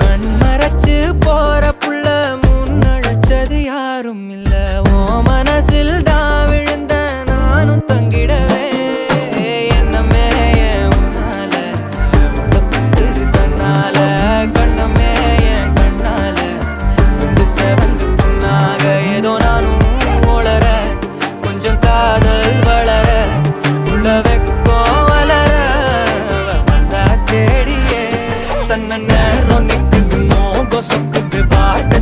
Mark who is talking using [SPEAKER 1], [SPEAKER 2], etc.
[SPEAKER 1] கண்மறைச்சு போற புள்ள முன்னழைச்சது யாரும் இல்ல. ஓ மனசில் தான் விழுந்த நானும் தங்கிடவே என்னமே உன்னால உள்ள புந்துரு தன்னால கண்ணமே என் கண்ணால வந்து செவந்து புண்ணாக ஏதோ நானும் ஓளற கொஞ்சம் காதல் வளர உள்ள வெக்கோ வளர வந்தா தேடியே தன்ன நேரம் நிக்குது மோகம் சொக்குது பாட்டு